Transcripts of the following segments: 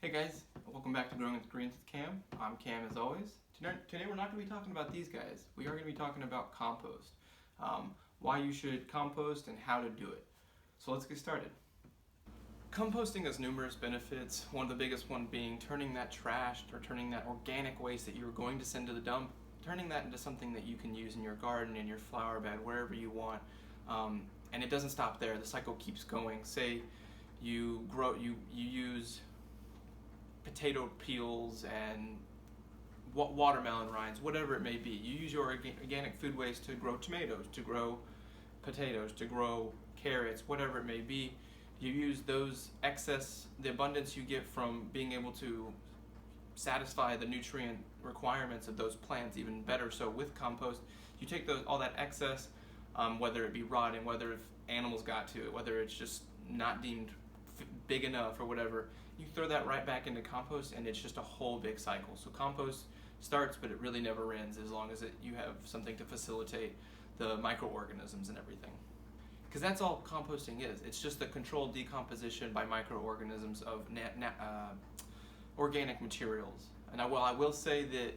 Hey guys, welcome back to Growing with Greens with Cam. I'm Cam as always. Today we're not going to be talking about these guys. We are going to be talking about compost. Why you should compost and how to do it. So let's get started. Composting has numerous benefits. One of the biggest one being turning that trash or turning that organic waste that you were going to send to the dump, turning that into something that you can use in your garden, in your flower bed, wherever you want. And it doesn't stop there. The cycle keeps going. Say you use potato peels and watermelon rinds, whatever it may be. You use your organic food waste to grow tomatoes, to grow potatoes, to grow carrots, whatever it may be. You use those excess, the abundance you get from being able to satisfy the nutrient requirements of those plants even better. So with compost, you take all that excess, whether it be rotting, whether if animals got to it, whether it's just not deemed big enough or whatever, you throw that right back into compost and it's just a whole big cycle. So compost starts, but it really never ends as long as you have something to facilitate the microorganisms and everything. Because that's all composting is. It's just the controlled decomposition by microorganisms of organic materials. And I will say that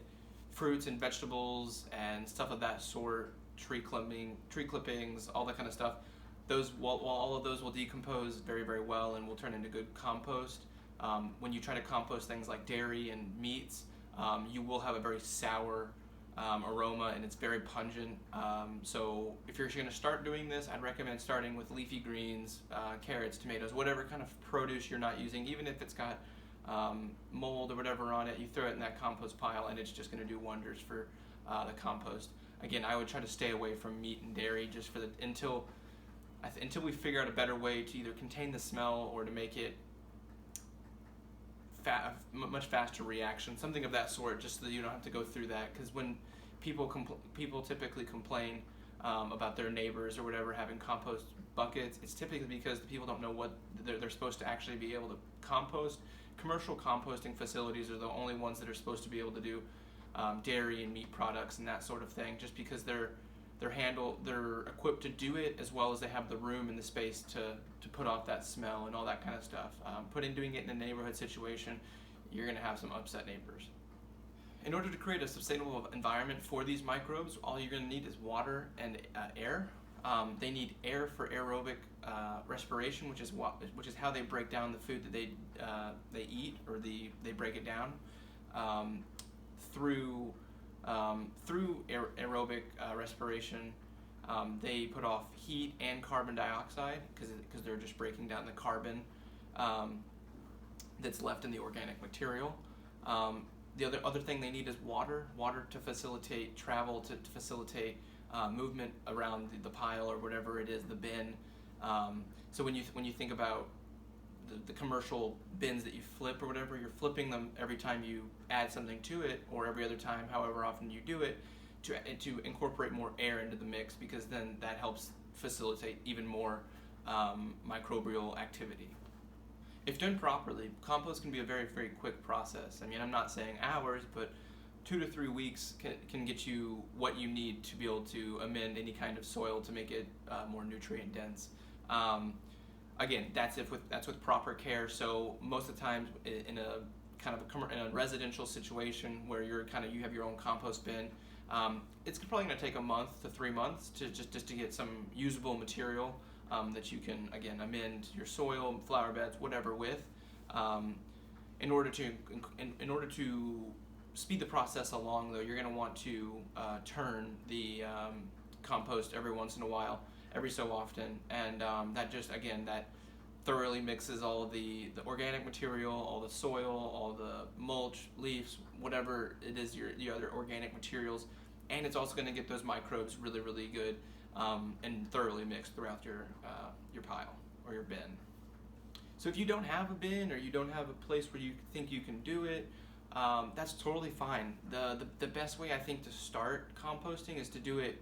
fruits and vegetables and stuff of that sort, tree clippings, all that kind of stuff, all of those will decompose very, very well and will turn into good compost. When you try to compost things like dairy and meats, you will have a very sour aroma and it's very pungent. So if you're going to start doing this, I'd recommend starting with leafy greens, carrots, tomatoes, whatever kind of produce you're not using, even if it's got mold or whatever on it, you throw it in that compost pile and it's just going to do wonders for the compost. Again, I would try to stay away from meat and dairy just for until we figure out a better way to either contain the smell or to make it much faster reaction, something of that sort, just so that you don't have to go through that. Because when people typically complain about their neighbors or whatever having compost buckets, it's typically because the people don't know what they're supposed to actually be able to compost. Commercial composting facilities are the only ones that are supposed to be able to do dairy and meat products and that sort of thing, just because they're equipped to do it, as well as they have the room and the space to put off that smell and all that kind of stuff. Doing it in a neighborhood situation, you're going to have some upset neighbors. In order to create a sustainable environment for these microbes, all you're going to need is water and air. They need air for aerobic respiration, which is how they break down the food that they eat, or they break it down through aerobic respiration. They put off heat and carbon dioxide because they're just breaking down the carbon that's left in the organic material. The other thing they need is water to facilitate travel, to facilitate movement around the pile or whatever it is, the bin. So when you think about the commercial bins that you flip or whatever, you're flipping them every time you add something to it, or every other time, however often you do it, to incorporate more air into the mix, because then that helps facilitate even more microbial activity. If done properly, compost can be a very, very quick process. I mean, I'm not saying hours, but 2 to 3 weeks can get you what you need to be able to amend any kind of soil to make it more nutrient dense. Again, that's with proper care. So most of the time, in a kind of in a residential situation where you have your own compost bin, it's probably going to take a month to 3 months just to get some usable material that you can again amend your soil, flower beds, whatever with. In order to speed the process along, though, you're going to want to turn the compost every once in a while, every so often, and that thoroughly mixes all of the organic material, all the soil, all the mulch, leaves, whatever it is, your other organic materials, and it's also going to get those microbes really, really good and thoroughly mixed throughout your pile or your bin. So if you don't have a bin, or you don't have a place where you think you can do it, that's totally fine. The best way, I think, to start composting is to do it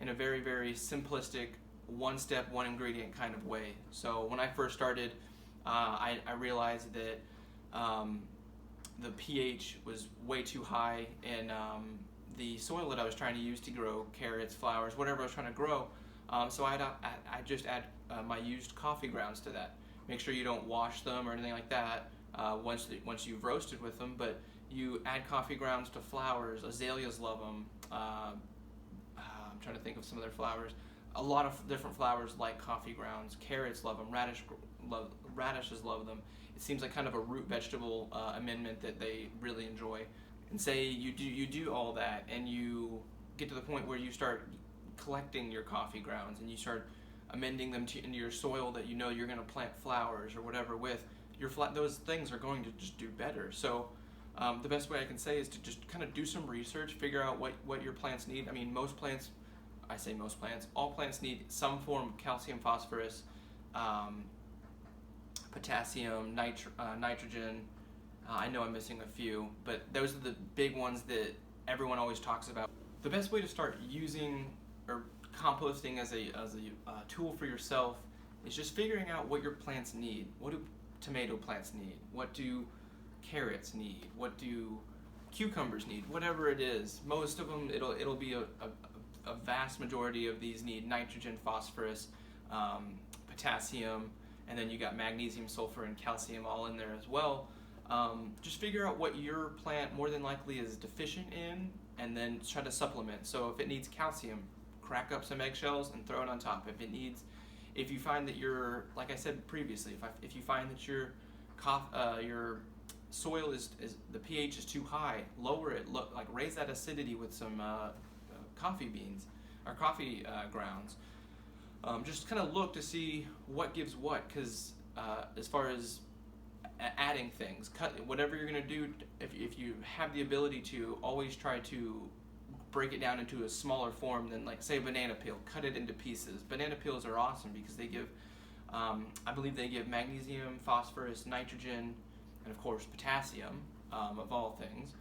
in a very, very simplistic, one step, one ingredient kind of way. So when I first started, I realized that the pH was way too high in the soil that I was trying to use to grow carrots, flowers, whatever I was trying to grow. So I just add my used coffee grounds to that. Make sure you don't wash them or anything like that. once you've roasted with them. But you add coffee grounds to flowers. Azaleas love them. I'm trying to think of some of their flowers. A lot of different flowers like coffee grounds. Carrots love them. Radishes love them. It seems like kind of a root vegetable amendment that they really enjoy. And say you do all that, and you get to the point where you start collecting your coffee grounds, and you start amending them into your soil that you know you're going to plant flowers or whatever with. Those things are going to just do better. So the best way I can say is to just kind of do some research, figure out what your plants need. I mean, all plants need some form of calcium, phosphorus, potassium, nitrogen. I know I'm missing a few, but those are the big ones that everyone always talks about. The best way to start using or composting as a tool for yourself is just figuring out what your plants need. What do tomato plants need? What do carrots need? What do cucumbers need? Whatever it is, most of them, it'll be a vast majority of these need nitrogen, phosphorus, potassium, and then you got magnesium, sulfur, and calcium all in there as well. Just figure out what your plant more than likely is deficient in, and then try to supplement. So if it needs calcium, crack up some eggshells and throw it on top. If you find that like I said previously, if you find that your soil is the pH is too high, lower it. Raise that acidity with some coffee beans or coffee grounds. Just kind of look to see what gives what, because as far as adding things, whatever you're going to do, if you have the ability to, always try to break it down into a smaller form than, like, say, a banana peel. Cut it into pieces. Banana peels are awesome because they give, I believe they give magnesium, phosphorus, nitrogen, and of course potassium, of all things.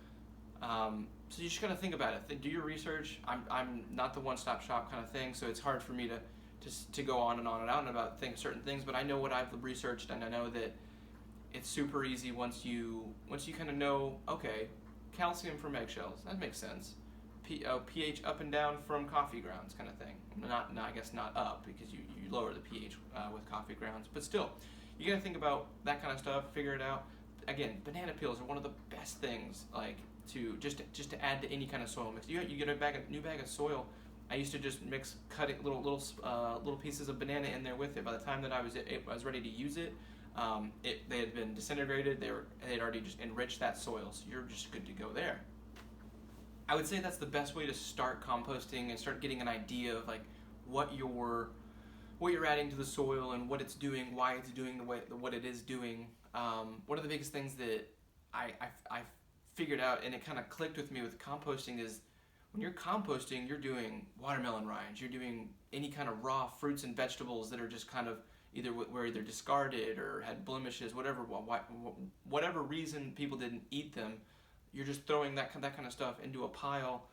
So you just gotta think about it. Do your research. I'm not the one-stop shop kind of thing, so it's hard for me to go on and on and on about certain things. But I know what I've researched, and I know that it's super easy once you kind of know. Okay, calcium from eggshells. That makes sense. pH up and down from coffee grounds, kind of thing. I guess not up, because you lower the pH with coffee grounds, but still, you gotta think about that kind of stuff. Figure it out. Again, banana peels are one of the best things, like to add to any kind of soil mix. You get a new bag of soil. I used to just cut it little pieces of banana in there with it. By the time that I was ready to use it, they had been disintegrated. They had already just enriched that soil, so you're just good to go there. I would say that's the best way to start composting and start getting an idea of like what you're adding to the soil and what it's doing, why it's doing what it is doing. One of the biggest things that I figured out, and it kind of clicked with me with composting, is when you're composting, you're doing watermelon rinds, you're doing any kind of raw fruits and vegetables that are just kind of were either discarded or had blemishes, whatever reason people didn't eat them. You're just throwing that kind of stuff into a pile,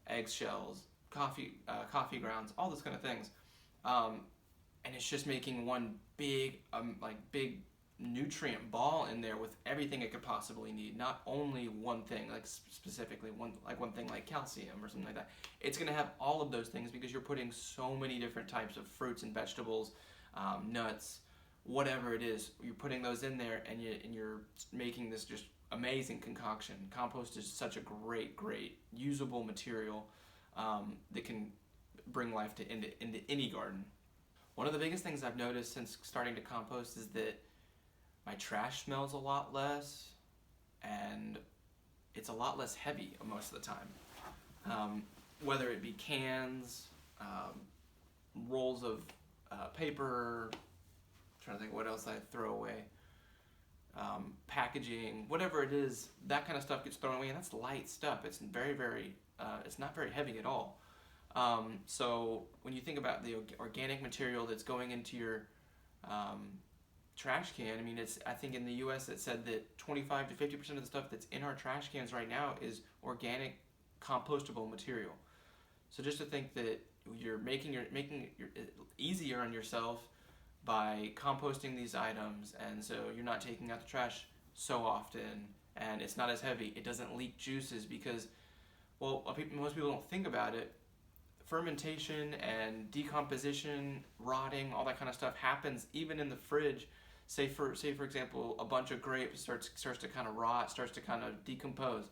eggshells, coffee grounds, all those kind of things, and it's just making one big nutrient ball in there with everything it could possibly need. Not only one thing, like specifically one thing like calcium or something like that. It's going to have all of those things because you're putting so many different types of fruits and vegetables, nuts, whatever it is. You're putting those in there, and you're making this just amazing concoction. Compost is such a great usable material that can bring life into any garden. One of the biggest things I've noticed since starting to compost is that my trash smells a lot less, and it's a lot less heavy most of the time. Whether it be cans, rolls of paper, I'm trying to think what else I throw away, packaging, whatever it is, that kind of stuff gets thrown away, and that's light stuff. It's it's not very heavy at all. So when you think about the organic material that's going into your trash can, I mean, I think in the U.S. it said that 25 to 50% of the stuff that's in our trash cans right now is organic, compostable material. So just to think that you're making it easier on yourself by composting these items, and so you're not taking out the trash so often, and it's not as heavy. It doesn't leak juices because, well, most people don't think about it. Fermentation and decomposition, rotting, all that kind of stuff happens even in the fridge. Say for example, a bunch of grapes starts to kind of rot, starts to kind of decompose.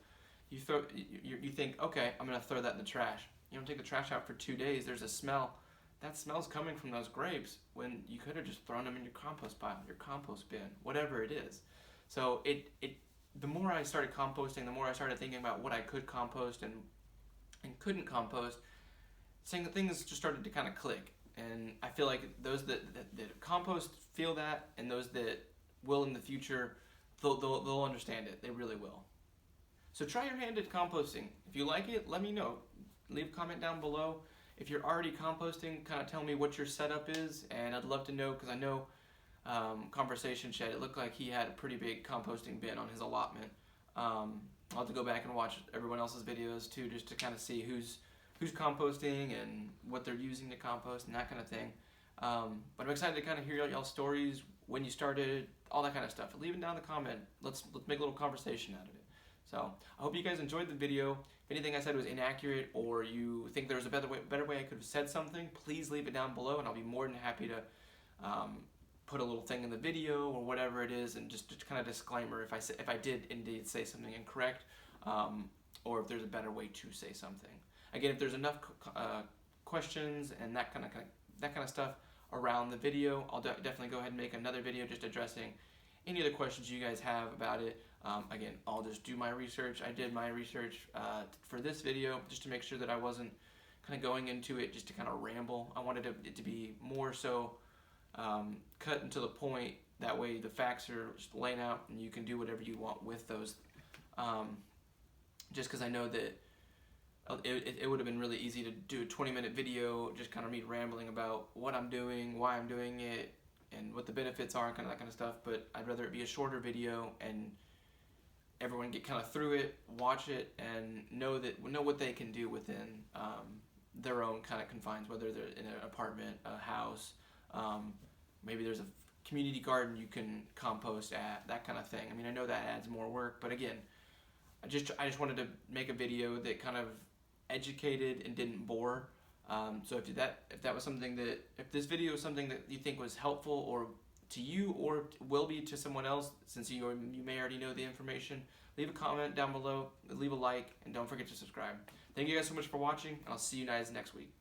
You think, okay, I'm gonna throw that in the trash. You don't take the trash out for 2 days. There's a smell. That smell's coming from those grapes when you could have just thrown them in your compost pile, your compost bin, whatever it is. So the more I started composting, the more I started thinking about what I could compost and couldn't compost. Things just started to kind of click, and I feel like those that compost feel that, and those that will in the future, they'll understand it. They really will. So try your hand at composting. If you like it, let me know. Leave a comment down below. If you're already composting, kind of tell me what your setup is, and I'd love to know, because I know Conversation Shed, it looked like he had a pretty big composting bin on his allotment. I'll have to go back and watch everyone else's videos too, just to kind of see who's composting and what they're using to compost and that kind of thing. But I'm excited to kind of hear y'all's stories, when you started, all that kind of stuff. Leave it down in the comment. Let's make a little conversation out of it. So I hope you guys enjoyed the video. If anything I said was inaccurate, or you think there was a better way I could have said something, please leave it down below, and I'll be more than happy to put a little thing in the video or whatever it is, and just kind of disclaimer if I did indeed say something incorrect, or if there's a better way to say something. Again, if there's enough questions and that kind of stuff around the video, I'll definitely go ahead and make another video just addressing any other questions you guys have about it. Again, I'll just do my research. I did my research for this video just to make sure that I wasn't kind of going into it just to kind of ramble. I wanted it to be more so cut and to the point. That way the facts are just laying out and you can do whatever you want with those. Just because I know that it would have been really easy to do a 20-minute video, just kind of me rambling about what I'm doing, why I'm doing it, and what the benefits are, and kind of that kind of stuff. But I'd rather it be a shorter video and everyone get kind of through it, watch it, and know what they can do within their own kind of confines, whether they're in an apartment, a house, maybe there's a community garden you can compost at, that kind of thing. I mean, I know that adds more work, but again, I just wanted to make a video that kind of educated and didn't bore. So if this video is something that you think was helpful or to you, or will be to someone else, since you may already know the information, leave a comment down below, leave a like, and don't forget to subscribe. Thank you guys so much for watching, and I'll see you guys next week.